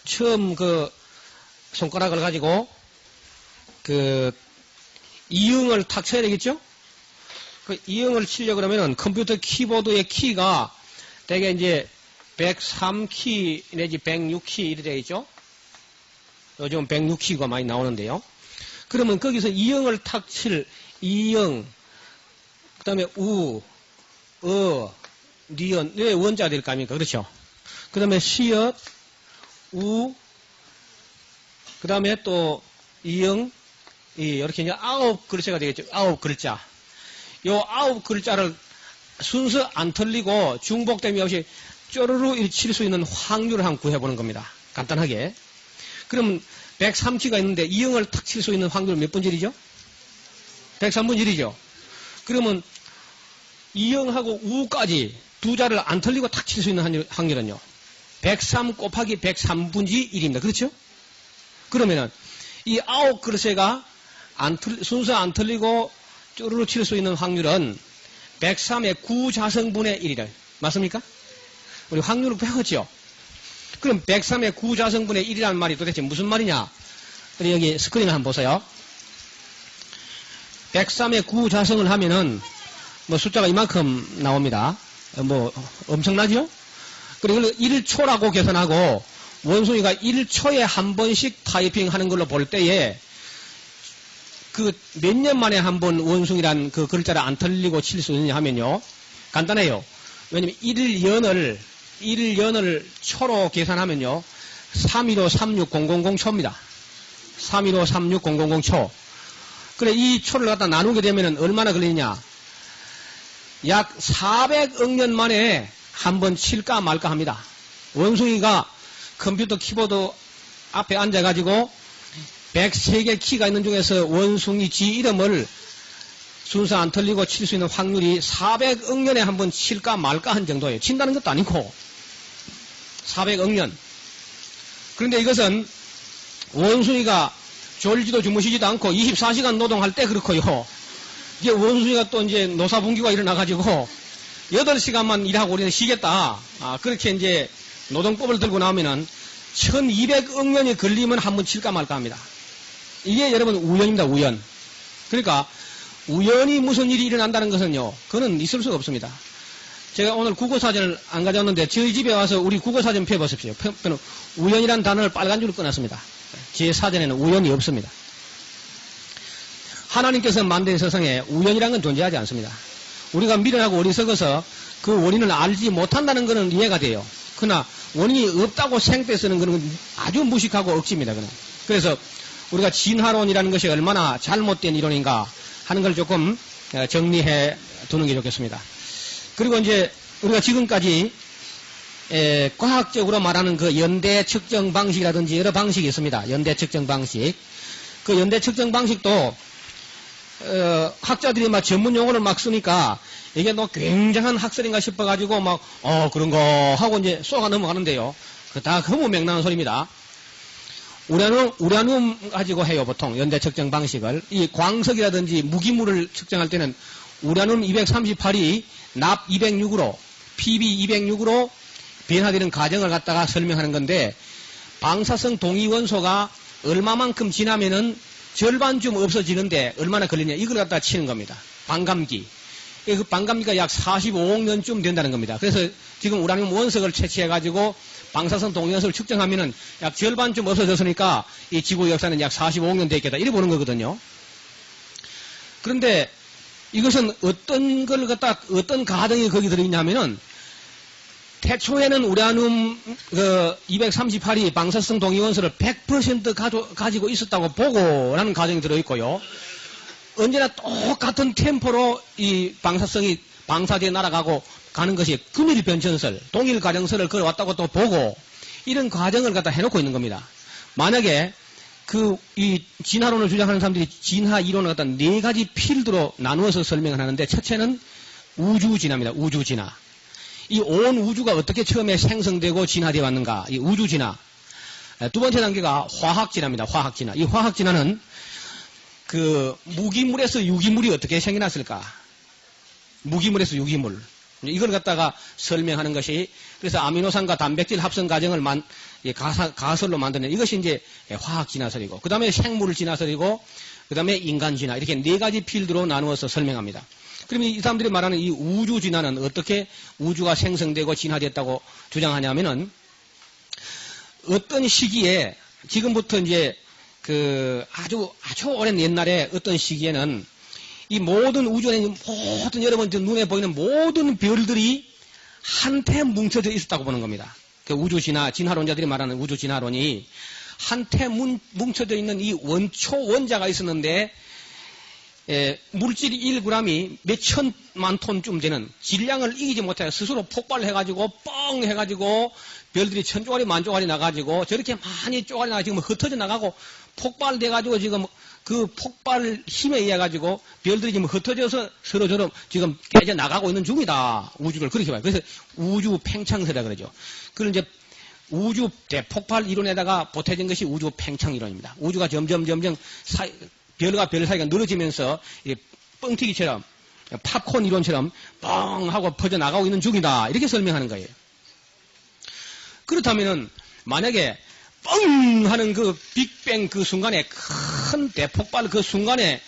처음 그 손가락을 가지고 그 이응을 탁 쳐야 되겠죠? 그 이응을 치려고 그러면은 컴퓨터 키보드의 키가 대개 이제 103키 내지 106키 이래 되겠죠? 요즘 106키가 많이 나오는데요. 그러면 거기서 이응을 탁 칠 이응, 그 다음에 우, 니은, 왜 원자 될 거 아닙니까? 그렇죠? 그 다음에 시읒, 우, 그 다음에 또 이응, 이렇게 이제 9글자가 되겠죠. 9글자. 요 9글자를 순서 안 틀리고 중복됨이 없이 쪼르르 칠 수 있는 확률을 한번 구해보는 겁니다. 간단하게. 그러면 103키가 있는데 이응을 탁 칠 수 있는 확률은 몇 분질이죠? 103분 1이죠. 그러면 이응하고 우까지 두 자를 안 틀리고 탁 칠 수 있는 확률은요. 103 곱하기 103분지 1입니다. 그렇죠? 그러면은 이 9글자가 순서 안 틀리고 쪼르르 칠 수 있는 확률은 103의 9자성분의 1이래. 맞습니까? 우리 확률을 배웠죠? 그럼 103의 9자성분의 1이라는 말이 도대체 무슨 말이냐? 우리 여기 스크린을 한번 보세요. 103의 9자성을 하면은 뭐 숫자가 이만큼 나옵니다. 뭐 엄청나죠? 그리고 1초라고 계산하고 원숭이가 1초에 한 번씩 타이핑 하는 걸로 볼 때에 그 몇 년 만에 한 번 원숭이란 그 글자를 안 틀리고 칠 수 있느냐 하면요. 간단해요. 왜냐면 1년을 초로 계산하면요. 315360000초입니다. 315360000초. 그래, 이 초를 갖다 나누게 되면은 얼마나 걸리느냐? 약 400억 년 만에 한 번 칠까 말까 합니다. 원숭이가 컴퓨터 키보드 앞에 앉아가지고 103개 키가 있는 중에서 원숭이 지 이름을 순서 안 틀리고 칠 수 있는 확률이 400억 년에 한 번 칠까 말까 한 정도예요. 친다는 것도 아니고 400억 년. 그런데 이것은 원숭이가 졸지도 주무시지도 않고 24시간 노동할 때 그렇고요. 이제 원숭이가 또 이제 노사분기가 일어나가지고 8시간만 일하고 우리는 쉬겠다. 그렇게 이제 노동법을 들고 나오면은 1200억 년이 걸리면 한 번 칠까 말까 합니다. 이게 여러분 우연입니다. 우연. 그러니까 우연히 무슨 일이 일어난다는 것은요. 그거는 있을 수가 없습니다. 제가 오늘 국어사전을 안 가져왔는데 저희 집에 와서 우리 국어사전 펴보십시오. 우연이라는 단어를 빨간 줄로 꺼놨습니다. 제 사전에는 우연이 없습니다. 하나님께서 만든 세상에 우연이라는 건 존재하지 않습니다. 우리가 미련하고 어리석어서 그 원인을 알지 못한다는 것은 이해가 돼요. 그러나 원인이 없다고 생때 쓰는 것은 아주 무식하고 억지입니다. 그래서 우리가 진화론이라는 것이 얼마나 잘못된 이론인가 하는 걸 조금 정리해 두는 게 좋겠습니다. 그리고 이제 우리가 지금까지 과학적으로 말하는 그 연대 측정 방식이라든지 여러 방식이 있습니다. 연대 측정 방식. 그 연대 측정 방식도 학자들이 막 전문 용어를 막 쓰니까 이게 뭐 굉장한 학설인가 싶어가지고 막 그런 거 하고 이제 쏘가 넘어가는데요. 그 다 허무맹랑한 소리입니다. 우라늄 가지고 해요, 보통 연대 측정 방식을. 이 광석이라든지 무기물을 측정할 때는 우라늄 238이 납 206으로 PB 206으로 변화되는 과정을 갖다가 설명하는 건데, 방사성 동위원소가 얼마만큼 지나면은 절반쯤 없어지는데 얼마나 걸리냐, 이걸 갖다가 치는 겁니다. 반감기. 그 반감기가 약 45억 년쯤 된다는 겁니다. 그래서 지금 우라늄 원석을 채취해가지고 방사성 동위원소를 측정하면은 약 절반쯤 없어졌으니까 이 지구 역사는 약 45억 년 됐겠다, 이래 보는 거거든요. 그런데 이것은 어떤 걸 갖다, 어떤 가정이 거기 들어있냐면은, 태초에는 우라늄 238이 방사성 동위원소를 100% 가지고 있었다고 보고라는 가정이 들어있고요. 언제나 똑같은 템포로 이 방사성이 방사되어 날아가고 가는 것이 금일 변천설, 동일 가정설을 걸어왔다고 또 보고, 이런 과정을 갖다 해놓고 있는 겁니다. 만약에 이 진화론을 주장하는 사람들이 진화 이론을 갖다 4가지 필드로 나누어서 설명을 하는데, 첫째는 우주진화입니다. 우주진화. 이 온 우주가 어떻게 처음에 생성되고 진화되어 왔는가, 이 우주진화. 두 번째 단계가 화학진화입니다. 화학진화. 이 화학진화는 무기물에서 유기물이 어떻게 생겨났을까? 무기물에서 유기물. 이걸 갖다가 설명하는 것이, 그래서 아미노산과 단백질 합성 과정을 가설로 만드는, 이것이 이제 화학 진화설이고, 그 다음에 생물 진화설이고, 그 다음에 인간 진화, 이렇게 4가지 필드로 나누어서 설명합니다. 그러면 이 사람들이 말하는 이 우주 진화는 어떻게 우주가 생성되고 진화됐다고 주장하냐면은, 어떤 시기에, 지금부터 이제 아주 오랜 옛날에 어떤 시기에는 이 모든 우주에 있는 모든, 여러분 눈에 보이는 모든 별들이 한테 뭉쳐져 있었다고 보는 겁니다. 그 우주진화, 진화론자들이 말하는 우주진화론이 한테 뭉쳐져 있는 이 원자가 있었는데, 물질 1g이 몇 천만 톤쯤 되는, 질량을 이기지 못해 스스로 폭발해가지고 뻥 해가지고 별들이 천조가리 만조가리 나가지고 저렇게 많이 쪼가리 나가 지금 흩어져 나가고 폭발돼가지고 지금 그 폭발 힘에 의해 가지고 별들이 지금 흩어져서 서로저로 지금 깨져 나가고 있는 중이다. 우주를 그렇게 봐요. 그래서 우주 팽창설이라 그러죠. 그걸 이제 우주 대폭발 이론에다가 보태진 것이 우주 팽창 이론입니다. 우주가 점점 별과 별 사이가 늘어지면서 뻥튀기처럼 팝콘 이론처럼 뻥 하고 퍼져 나가고 있는 중이다. 이렇게 설명하는 거예요. 그렇다면은 만약에 뻥 하는 그 빅뱅 그 순간에, 큰 대폭발 그 순간에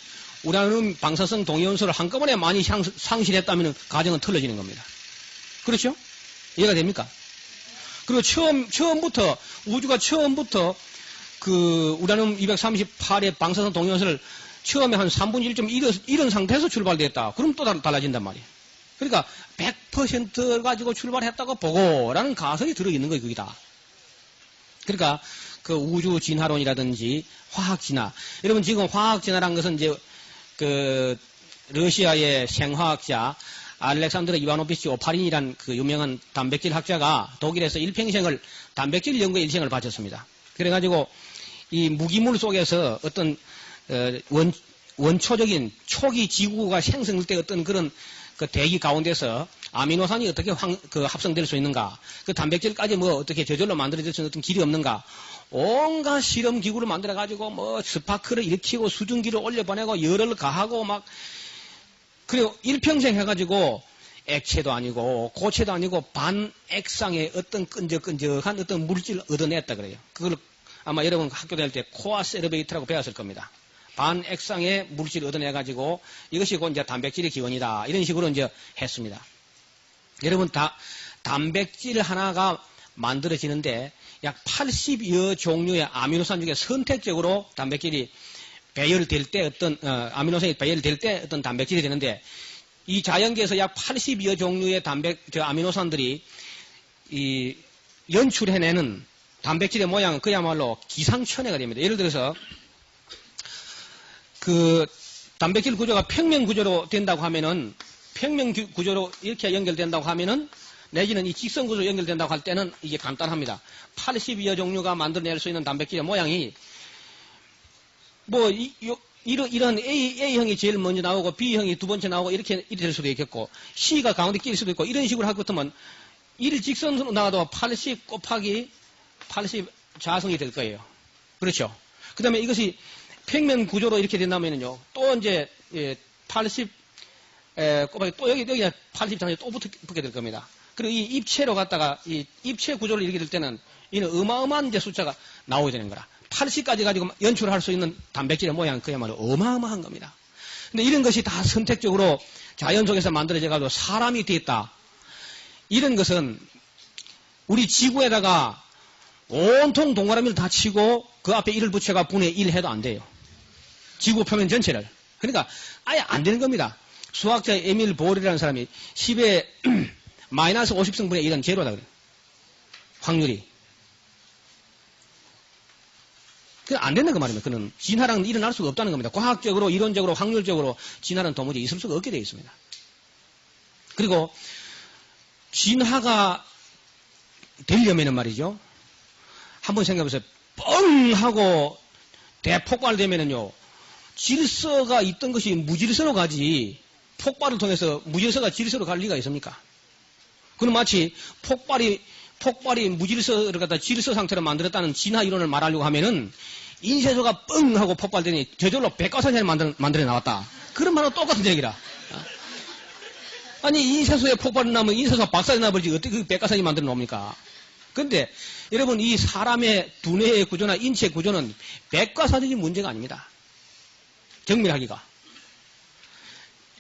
우라늄 방사성 동위원소를 한꺼번에 많이 상실했다면 가정은 틀어지는 겁니다. 그렇죠? 이해가 됩니까? 그리고 처음부터, 우주가 처음부터 그 우라늄 238의 방사성 동위원소를 처음에 한 3분의 1 좀 이런 상태에서 출발됐다. 그럼 또 달라진단 말이에요. 그러니까 100% 가지고 출발했다고 보고라는 가설이 들어있는 거예요, 거기다. 그러니까 그 우주 진화론이라든지 화학 진화. 여러분 지금 화학 진화라는 것은 이제 그 러시아의 생화학자 알렉산드르 이와노비치 오파린이란 그 유명한 단백질 학자가 독일에서 일평생을 단백질 연구에 일생을 바쳤습니다. 그래가지고 이 무기물 속에서 어떤 원초적인 초기 지구가 생성될 때 어떤 그런 그 대기 가운데서 아미노산이 어떻게 합성될 수 있는가, 그 단백질까지 뭐 어떻게 저절로 만들어질 수 있는 어떤 길이 없는가, 온갖 실험 기구를 만들어 가지고 뭐 스파크를 일으키고 수증기를 올려보내고 열을 가하고 막, 그리고 일평생 해가지고 액체도 아니고 고체도 아니고 반액상의 어떤 끈적끈적한 어떤 물질을 얻어냈다 그래요. 그걸 아마 여러분 학교 다닐 때 코아 세르베이트라고 배웠을 겁니다. 반액상의 물질을 얻어내가지고 이것이 곧 이제 단백질의 기원이다. 이런 식으로 이제 했습니다. 여러분 단백질 하나가 만들어지는데 약 80여 종류의 아미노산 중에 선택적으로 단백질이 배열될 때 아미노산이 배열될 때 어떤 단백질이 되는데, 이 자연계에서 약 80여 종류의 아미노산들이 연출해내는 단백질의 모양은 그야말로 기상천외가 됩니다. 예를 들어서 그 단백질 구조가 평면 구조로 된다고 하면은, 평면 구조로 이렇게 연결된다고 하면은, 내지는 이 직선 구조로 연결된다고 할 때는 이게 간단합니다. 80여 종류가 만들어낼 수 있는 단백질의 모양이 뭐, 이런 A형이 제일 먼저 나오고 B형이 두 번째 나오고 이렇게 될 수도 있겠고 C가 가운데 끼일 수도 있고 이런 식으로 할 것 같으면 일직선으로 나와도 80 곱하기 80 자성이 될 거예요. 그렇죠? 그 다음에 이것이 평면 구조로 이렇게 된다면요. 또 이제 80 곱하기 또 여기 80 자성이 또 붙게 될 겁니다. 그리고 이 입체로 갖다가 이 입체 구조를 이렇게 될 때는 이는 어마어마한 이제 숫자가 나오게 되는 거라. 80까지 가지고 연출할 수 있는 단백질의 모양 그야말로 어마어마한 겁니다. 근데 이런 것이 다 선택적으로 자연 속에서 만들어져 가지고 사람이 됐다. 이런 것은 우리 지구에다가 온통 동그라미를 다 치고 그 앞에 1을 붙여가 분의 1 해도 안 돼요. 지구 표면 전체를. 그러니까 아예 안 되는 겁니다. 수학자 에밀 보르라는 사람이 10의 마이너스 50승분의 1은 제로다 그래요. 확률이. 그 안 된다는 그 말입니다. 그는 진화랑은 일어날 수가 없다는 겁니다. 과학적으로, 이론적으로, 확률적으로 진화는 도무지 있을 수가 없게 되어 있습니다. 그리고 진화가 되려면은 말이죠. 한번 생각해보세요. 뻥 하고 대폭발되면은요. 질서가 있던 것이 무질서로 가지 폭발을 통해서 무질서가 질서로 갈 리가 있습니까? 그는 마치 폭발이 무질서를 갖다 질서 상태로 만들었다는 진화 이론을 말하려고 하면은 인쇄소가 뻥 하고 폭발되니 저절로 백과사전을 만들어 나왔다. 그런 말하고 똑같은 얘기라. 아니 인쇄소에 폭발이 나면 인쇄소가 박살이 나버리지 어떻게 그 백과사전이 만들어 놓습니까? 근데 여러분 이 사람의 두뇌의 구조나 인체 구조는 백과사전이 문제가 아닙니다. 정밀하기가.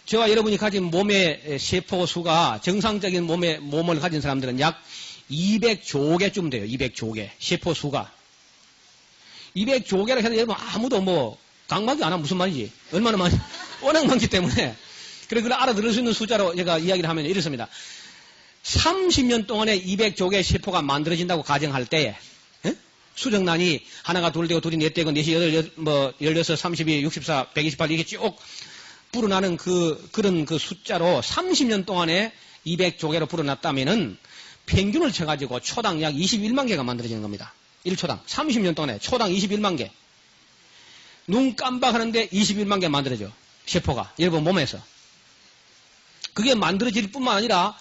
저와 여러분이 가진 몸의 세포 수가 정상적인 몸을 가진 사람들은 약 200조 개쯤 돼요. 200조 개. 세포 수가. 200조 개라 해도 여러분 아무도 뭐 강박이 안 하면 무슨 말이지? 얼마나 많이 워낙 많기 때문에 그래 그걸 알아들을 수 있는 숫자로 제가 이야기를 하면 이렇습니다. 30년 동안에 200조 개의 세포가 만들어진다고 가정할 때에 수정란이 하나가 둘 되고 둘이 넷 되고 넷이 16, 32, 64, 128 이게 쭉 불어나는 그런 그 숫자로 30년 동안에 200조 개로 불어났다면은 평균을 쳐가지고 초당 약 21만 개가 만들어지는 겁니다. 1초당. 30년 동안에 초당 21만 개. 눈 깜박하는데 21만 개 만들어져. 세포가. 여러분 몸에서. 그게 만들어질 뿐만 아니라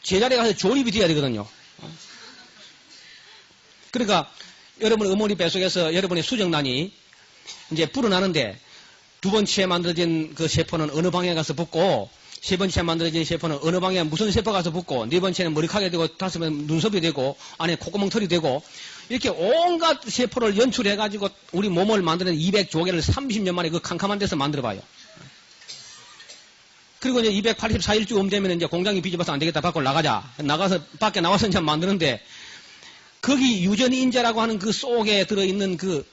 제자리에 가서 조립이 돼야 되거든요. 그러니까 여러분 어머니 뱃속에서 여러분의 수정란이 이제 불어나는데 두 번째 만들어진 그 세포는 어느 방향에 가서 붙고 세 번째 만들어진 세포는 어느 방향에 무슨 세포가 가서 붙고 네 번째는 머리카락이 되고 다섯은 눈썹이 되고 안에 콧구멍털이 되고 이렇게 온갖 세포를 연출해가지고 우리 몸을 만드는 200조 개를 30년 만에 그 캄캄한 데서 만들어봐요. 그리고 이제 284일쯤 되면 이제 공장이 비집어서 안 되겠다. 밖으로 나가자. 밖에 나와서 이제 만드는데 거기 유전인자라고 하는 그 속에 들어있는 그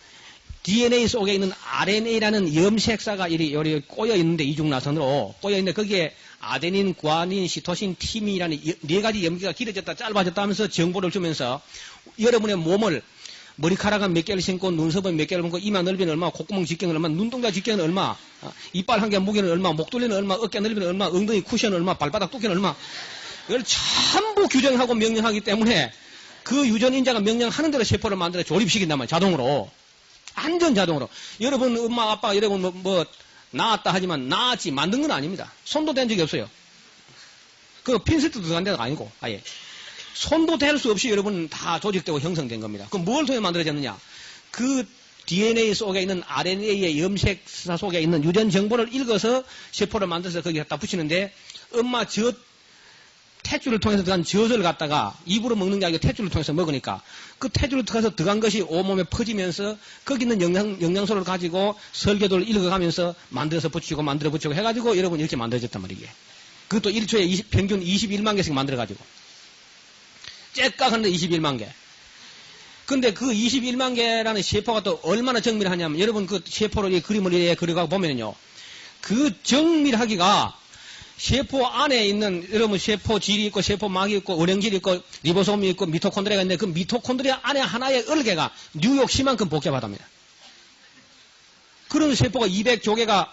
DNA 속에 있는 RNA라는 염색사가 요리 꼬여 있는데 이중나선으로 꼬여 있는데 거기에 아데닌, 구아닌, 시토신, 티민이라는 네 가지 염기가 길어졌다 짧아졌다 하면서 정보를 주면서 여러분의 몸을 머리카락은 몇 개를 신고 눈썹은 몇 개를 신고 이마 넓이는 얼마, 콧구멍 직경은 얼마, 눈동자 직경은 얼마, 이빨 한 개 무게는 얼마, 목둘레는 얼마, 어깨 넓이는 얼마, 엉덩이 쿠션은 얼마, 발바닥 두께는 얼마 이걸 전부 규정하고 명령하기 때문에 그 유전인자가 명령하는 대로 세포를 만들어 조립시킨단 말이에요. 자동으로. 완전 자동으로. 여러분 엄마 아빠가 여러분 뭐 낳았다 하지만 낳았지 만든 건 아닙니다. 손도 댄 적이 없어요. 그 핀셋도 들어간 데가 아니고 아예. 손도 댈 수 없이 여러분 다 조직되고 형성된 겁니다. 그럼 뭘 통해 만들어졌느냐? 그 DNA 속에 있는 RNA의 염색사 속에 있는 유전 정보를 읽어서 세포를 만들어서 거기에 갖다 붙이는데 엄마 탯줄을 통해서 들어간 젖을 갖다가 입으로 먹는 게 아니고 탯줄을 통해서 먹으니까 그 탯줄을 통해서 들어간 것이 온몸에 퍼지면서 거기 있는 영양소를 가지고 설계도를 읽어가면서 만들어서 붙이고 만들어 붙이고 해가지고 여러분 이렇게 만들어졌단 말이에요. 그것도 1초에 평균 21만 개씩 만들어가지고 째깍 하는데 21만 개. 근데 그 21만 개라는 세포가 또 얼마나 정밀하냐면 여러분 그 세포를 그림을 그려가고 보면은요. 그 정밀하기가 세포 안에 있는 여러분 세포질이 있고 세포막이 있고 은행질이 있고 리보솜이 있고 미토콘드리아가 있는데 그 미토콘드리아 안에 하나의 얼개가 뉴욕시만큼 복잡하답니다. 그런 세포가 200조개가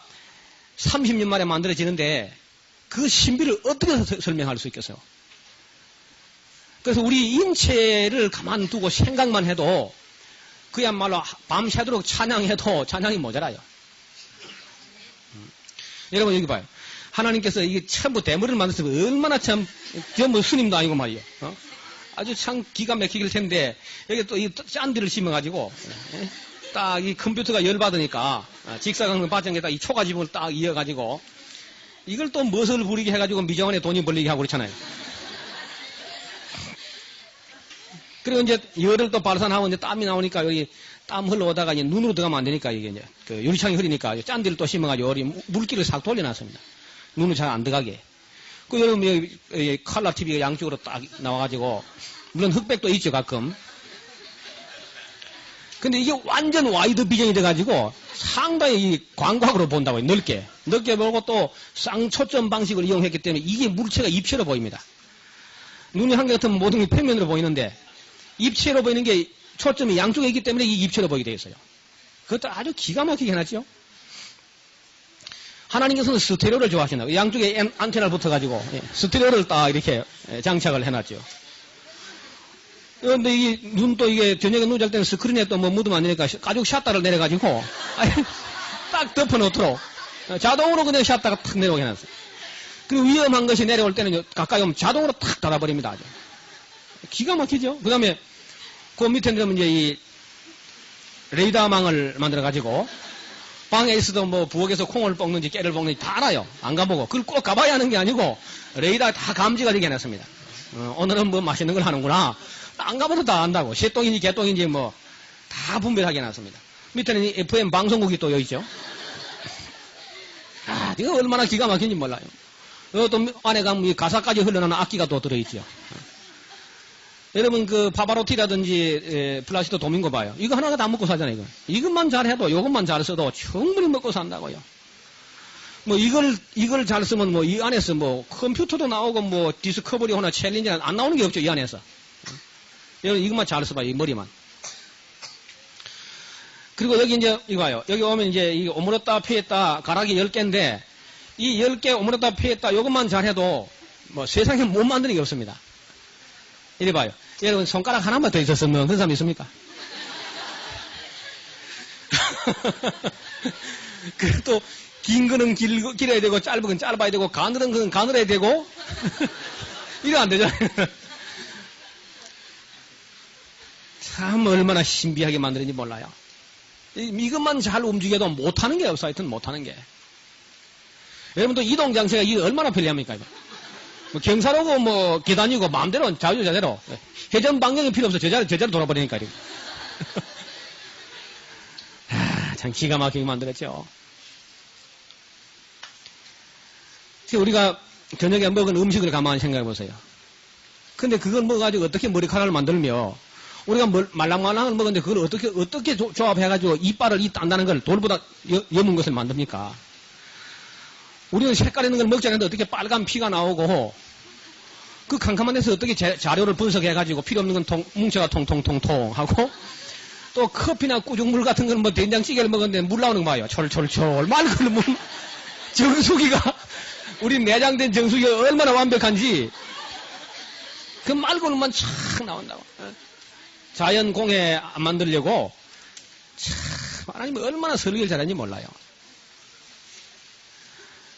30년 만에 만들어지는데 그 신비를 어떻게 설명할 수 있겠어요? 그래서 우리 인체를 가만두고 생각만 해도 그야말로 밤새도록 찬양해도 찬양이 모자라요. 여러분 여기 봐요. 하나님께서 이게 전부 대물을 만들었으면 얼마나 참, 전부 스님도 아니고 말이에요. 아주 참 기가 막히길 텐데, 여기 또 이 짠디를 심어가지고, 딱 이 컴퓨터가 열받으니까, 직사광 바탕에다 이 초가지붕을 딱 이어가지고, 이걸 또 멋을 부리게 해가지고 미정원에 돈이 벌리게 하고 그렇잖아요. 그리고 이제 열을 또 발산하고 이제 땀이 나오니까 여기 땀 흘러오다가 이제 눈으로 들어가면 안 되니까 이게 이제 그 유리창이 흐리니까 짠디를 또 심어가지고 여기 물기를 싹 돌려놨습니다. 눈은 잘 안 들어가게. 그 여러분 여기 칼라 TV가 양쪽으로 딱 나와가지고 물론 흑백도 있죠 가끔. 근데 이게 완전 와이드 비전이 돼가지고 상당히 이 광각으로 본다고요. 넓게 보고 또 쌍초점 방식을 이용했기 때문에 이게 물체가 입체로 보입니다. 눈이 한개 같으면 모든 게 평면으로 보이는데 입체로 보이는 게 초점이 양쪽에 있기 때문에 이 입체로 보이게 되어 있어요. 그것도 아주 기가 막히게 해놨죠. 하나님께서는 스테레오를 좋아하신다고. 양쪽에 안테나를 붙어가지고 스테레오를 딱 이렇게 장착을 해놨죠. 그런데 이 눈도 이게 저녁에 눈 잘 때는 스크린에 또 뭐 묻으면 안 되니까 가죽 샷다를 내려가지고 딱 덮어놓도록 자동으로 그냥 샷다가 탁 내려오게 해놨어요. 그리고 위험한 것이 내려올 때는 가까이 오면 자동으로 탁 닫아버립니다. 아주. 기가 막히죠. 그 다음에 그 밑에 내면 이제 이 레이더망을 만들어가지고 방에 있어도 뭐 부엌에서 콩을 볶는지 깨를 볶는지 다 알아요. 안 가보고. 그걸 꼭 가봐야 하는 게 아니고 레이더에 다 감지가 되게 해놨습니다. 오늘은 뭐 맛있는 걸 하는구나. 안 가봐도 다 안다고. 새똥인지 개똥인지 뭐 다 분별하게 해놨습니다. 밑에는 이 FM 방송국이 또 여기 있죠. 아, 이거 얼마나 기가 막힌지 몰라요. 또 안에 가면 가사까지 흘러나오는 악기가 또 들어있죠. 여러분 그 파바로티라든지 플라시도 도밍고 봐요. 이거 하나가 다 먹고 살잖아요. 이거. 이것만 잘해도 이것만 잘 써도 충분히 먹고 산다고요. 뭐 이걸 잘 쓰면 뭐 이 안에서 뭐 컴퓨터도 나오고 뭐 디스커버리나 챌린지나 안 나오는 게 없죠. 이 안에서. 여러분 이것만 잘 써봐요. 이 머리만. 그리고 여기 이제 이거 봐요. 여기 오면 이제 이 오므렸다 피했다 가락이 10개인데 이 10개 오므렸다 피했다 이것만 잘해도 뭐 세상에 못 만드는 게 없습니다. 이리 봐요. 여러분 손가락 하나만 더 있었으면 그런 사람 있습니까? 그래도 긴 거는 길어야 되고 짧은 건 짧아야 되고 가늘은 건 가늘어야 되고 이거 안 되잖아요. 참 얼마나 신비하게 만드는지 몰라요. 이것만 잘 움직여도 못하는 게 없어. 하여튼 못하는 게. 여러분도 이동장치가 이게 얼마나 편리합니까? 이거? 뭐 경사로고 뭐 계단이고 마음대로 자유자재로 회전 방향이 필요 없어. 제자로 돌아버리니까. 아, 참 기가 막히게 만들었죠. 우리가 저녁에 먹은 음식을 가만히 생각해 보세요. 근데 그걸 먹어가지고 어떻게 머리카락을 만들며 우리가 말랑말랑을 먹었는데 그걸 어떻게 조합해가지고 이빨을 이 단단한 걸 돌보다 여문 것을 만듭니까? 우리는 색깔 있는 걸 먹지 않는데 어떻게 빨간 피가 나오고 그 캄캄한 데서 어떻게 자료를 분석해가지고 필요 없는 건 뭉쳐가 통통통통 하고 또 커피나 꾸중물 같은 건 뭐 된장찌개를 먹었는데 물 나오는 거 봐요. 철철철 맑은 물 정수기가 우리 내장된 정수기가 얼마나 완벽한지 그 맑은 물만 착 나온다고. 자연 공해 안 만들려고 참 하나님 얼마나 설계를 잘하는지 몰라요.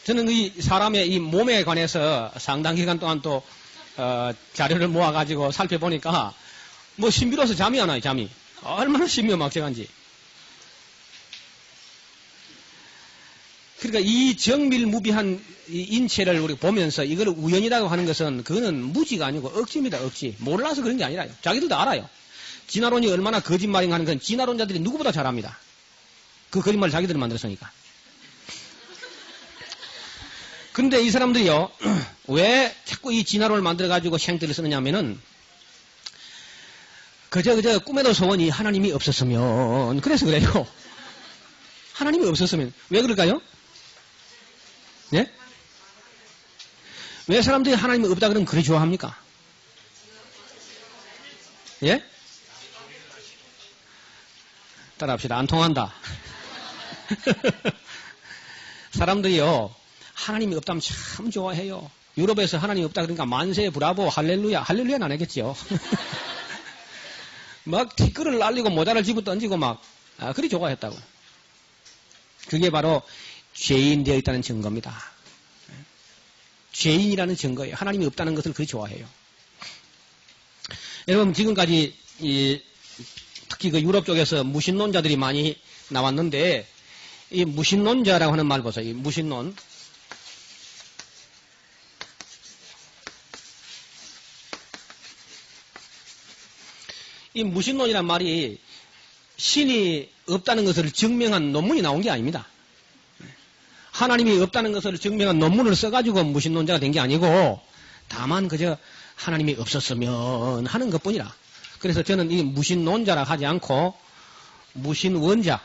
저는 이 사람의 이 몸에 관해서 상당 기간 동안 또 자료를 모아가지고 살펴보니까 뭐 신비로워서 잠이 안 와요. 잠이 얼마나 신묘막측한지. 그러니까 이 정밀무비한 이 인체를 우리 보면서 이걸 우연이라고 하는 것은 그거는 무지가 아니고 억지입니다. 억지. 몰라서 그런 게 아니라요. 자기들도 알아요. 진화론이 얼마나 거짓말인가 하는 건 진화론자들이 누구보다 잘 압니다. 그 거짓말을 자기들이 만들었으니까. 근데 이 사람들이요, 왜 자꾸 이 진화론을 만들어가지고 생태를 쓰느냐 하면은, 그저 꿈에도 소원이 하나님이 없었으면, 그래서 그래요. 하나님이 없었으면. 왜 그럴까요? 예? 왜 사람들이 하나님이 없다 그러면 그리 좋아합니까? 예? 따라합시다. 안 통한다. 사람들이요, 하나님이 없다면 참 좋아해요. 유럽에서 하나님이 없다 그러니까 만세, 브라보, 할렐루야. 할렐루야는 안 하겠지요. 막 티끌을 날리고 모자를 집어 던지고 막 그리 좋아했다고. 그게 바로 죄인 되어 있다는 증거입니다. 죄인이라는 증거예요. 하나님이 없다는 것을 그리 좋아해요. 여러분 지금까지 특히 그 유럽 쪽에서 무신론자들이 많이 나왔는데 이 무신론자라고 하는 말 보세요. 이 무신론. 이 무신론이란 말이 신이 없다는 것을 증명한 논문이 나온 게 아닙니다. 하나님이 없다는 것을 증명한 논문을 써가지고 무신론자가 된 게 아니고 다만 그저 하나님이 없었으면 하는 것뿐이라. 그래서 저는 이 무신론자라 하지 않고 무신원자,